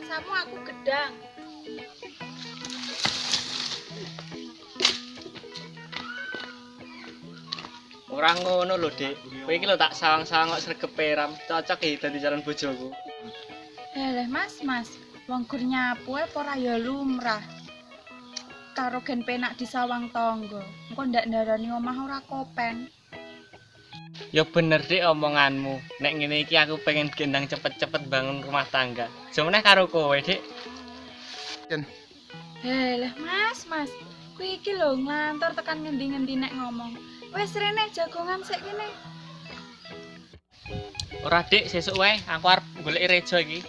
mangsamu aku gedang. Ora ngono lho, Dik. Kowe iki lho tak sawang-sawang kok sregep peram, cocok iki dadi calon bojoku. Mas, wong gur nyapu apa ora ya lumrah. Karo gen penak disawang tangga. Engko ndak ndarani omah ora kopen. Ya bener Dik omonganmu. Nek ngene iki aku pengen gendang cepet-cepet bangun rumah tangga. Semeneh karo kowe, Dik. Mas, kuwi iki lho nglantur tekan ngendi-ngendi nek ngomong. Wes rene jagongan sik kene. Ora Dik, sesuk wae aku arep goleki reja iki.